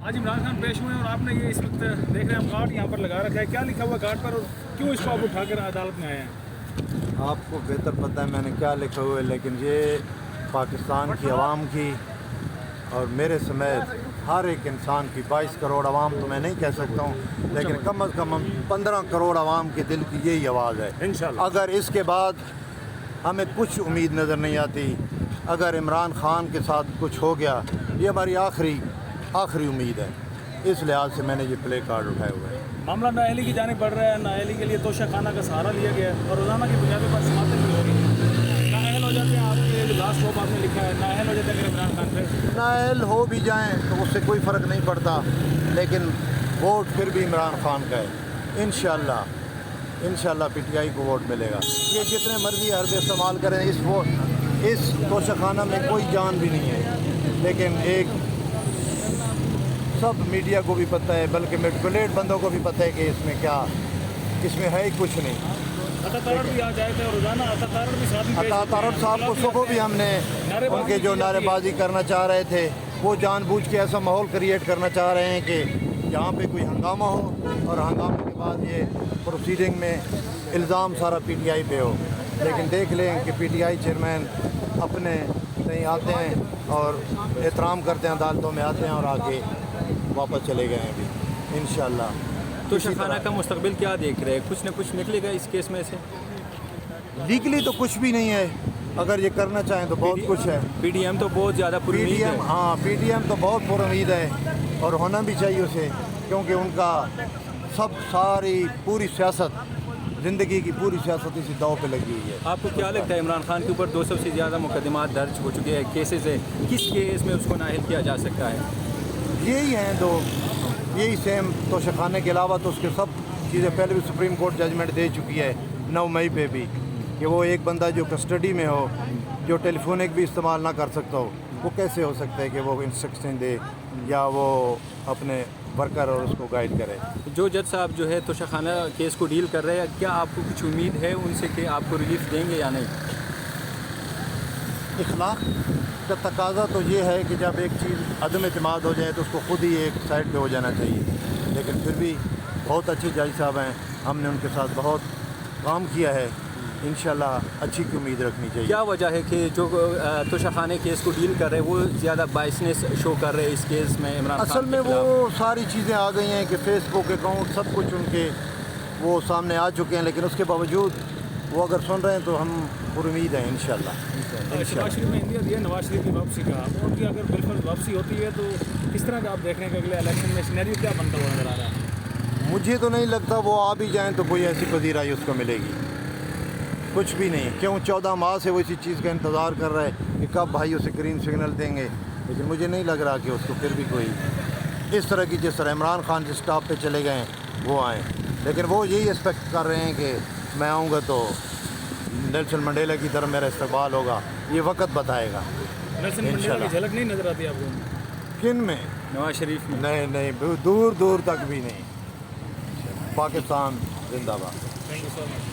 آج عمران خان پیش ہوئے ہیں اور آپ نے یہ اس وقت دیکھ رہے ہیں ہم کارڈ یہاں پر لگا رکھا ہے، کیا لکھا ہوا کارڈ پر اور کیوں اس کو آپ اٹھا کر عدالت میں آئے ہیں؟ آپ کو بہتر پتہ ہے میں نے کیا لکھا ہوا ہے، لیکن یہ پاکستان کی عوام کی اور میرے سمیت ہر ایک انسان کی 22 کروڑ عوام تو میں نہیں کہہ سکتا ہوں، لیکن کم از کم 15 کروڑ عوام کے دل کی یہی آواز ہے۔ انشاءاللہ اگر اس کے بعد ہمیں کچھ امید نظر نہیں آتی، اگر عمران خان کے ساتھ کچھ ہو گیا، یہ ہماری آخری امید ہے، اس لحاظ سے میں نے یہ پلے کارڈ اٹھائے ہوئے ہیں۔ معاملہ نااہلی کی جانب بڑھ رہا ہے، نااہلی کے لیے توشہ خانہ کا سہارا لیا گیا ہے اور روزانہ کی بنیادوں پر سماعتیں بھی ہو رہی ہیں۔ نااہل ہو جاتے ہیں، آپ کے جو لاسٹ ہوپ آپ نے لکھا ہے، نااہل ہو جاتے ہیں اگر عمران خان پہ نااہل ہو بھی جائیں تو اس سے کوئی فرق نہیں پڑتا، لیکن ووٹ پھر بھی عمران خان کا ہے۔ انشاءاللہ پی ٹی آئی کو ووٹ ملے گا۔ یہ جتنے مرضی حربے استعمال کریں، اس توشہ خانہ میں کوئی جان بھی نہیں ہے، لیکن ایک سب میڈیا کو بھی پتہ ہے، بلکہ میڈیکولیٹ بندوں کو بھی پتہ ہے کہ اس میں ہے ہی کچھ نہیں۔ عطا تارڑ بھی آ جائے تھے اور روزانہ عطا تارڑ بھی ساتھ میں پیش عطا تارڑ صاحب کو صبح بھی ہم نے ان کے جو نعرے بازی کرنا چاہ رہے تھے، وہ جان بوجھ کے ایسا ماحول کریٹ کرنا چاہ رہے ہیں کہ جہاں پہ کوئی ہنگامہ ہو اور ہنگامے کے بعد یہ پروسیڈنگ میں الزام سارا پی ٹی آئی پہ ہو۔ لیکن دیکھ لیں کہ پی ٹی آئی چیئرمین اپنے کہیں آتے ہیں اور احترام کرتے ہیں، عدالتوں میں آتے ہیں اور آ کے واپس چلے گئے ہیں ابھی انشاءاللہ۔ توشہ خانہ کا مستقبل کیا دیکھ رہے ہیں؟ کچھ نہ کچھ نکلے گا اس کیس میں سے؟ لیگلی تو کچھ بھی نہیں ہے، اگر یہ کرنا چاہیں تو بہت کچھ ہے۔ پی ڈی ایم تو بہت زیادہ پر امید ہے۔ پی ڈی ایم تو بہت پر امید ہے اور ہونا بھی چاہیے اسے، کیونکہ ان کا ساری پوری سیاست، زندگی کی پوری سیاست اسی داؤ پہ لگی ہوئی ہے۔ آپ کو کیا لگتا ہے عمران خان کے اوپر 200 سے زیادہ مقدمات درج ہو چکے ہیں، کیسز ہے، کس کیس میں اس کو نااہل کیا جا سکتا ہے؟ یہی ہیں یہی سیم توشہ خانے کے علاوہ تو اس کے سب چیزیں پہلے بھی سپریم کورٹ ججمنٹ دے چکی ہے 9 مئی پہ بھی، کہ وہ ایک بندہ جو کسٹڈی میں ہو، جو ٹیلی فونک بھی استعمال نہ کر سکتا ہو، وہ کیسے ہو سکتا ہے کہ وہ انسٹرکشن دے یا وہ اپنے ورکر اور اس کو گائیڈ کرے۔ جو جج صاحب جو ہے توشہ خانہ کیس کو ڈیل کر رہے ہیں، کیا آپ کو کچھ امید ہے ان سے کہ آپ کو ریلیف دیں گے یا نہیں؟ اخلاق کا تقاضا تو یہ ہے کہ جب ایک چیز عدم اعتماد ہو جائے تو اس کو خود ہی ایک سائڈ پہ ہو جانا چاہیے، لیکن پھر بھی بہت اچھے جج صاحب ہیں، ہم نے ان کے ساتھ بہت کام کیا ہے، انشاءاللہ اچھی کی امید رکھنی چاہیے۔ کیا وجہ ہے کہ جو توشہ خانے کیس کو ڈیل کر رہے ہیں وہ زیادہ بائسنس شو کر رہے ہیں اس کیس میں عمران خان اصل میں وہ ساری چیزیں آ گئی ہیں کہ فیس بک اکاؤنٹ سب کچھ ان کے وہ سامنے آ چکے ہیں، لیکن اس کے باوجود وہ اگر سن رہے ہیں تو ہم پر امید ہیں انشاءاللہ۔ شہباز شریف نے انڈیا دیا نواز شریف کی واپسی کا، ان کی اگر بالکل واپسی ہوتی ہے تو کس طرح کا آپ دیکھ رہے ہیں کہ اگلے الیکشن میں سینیریو کیا بنتا ہوا نظر آ رہا ہے؟ مجھے تو نہیں لگتا وہ آ بھی جائیں تو کوئی ایسی پذیرائی اس کو ملے گی، کچھ بھی نہیں، کیوں 14 ماہ سے وہ اسی چیز کا انتظار کر رہا ہے کہ کب بھائی اسے گرین سگنل دیں گے، لیکن مجھے نہیں لگ رہا کہ اس کو پھر بھی کوئی اس طرح کی، جس طرح عمران خان جس ٹاپ پہ چلے گئے ہیں وہ آئیں، لیکن وہ یہی ایکسپیکٹ کر رہے ہیں کہ میں آؤں گا تو نیلسن منڈیلا کی طرح میرا استقبال ہوگا، یہ وقت بتائے گا۔ نیلسن منڈیلا کی جھلک نہیں نظر آتی آپ کو؟ کن میں؟ نواز شریف میں؟ نہیں، دور دور تک بھی نہیں۔ پاکستان زندہ باد۔ Thank you so much.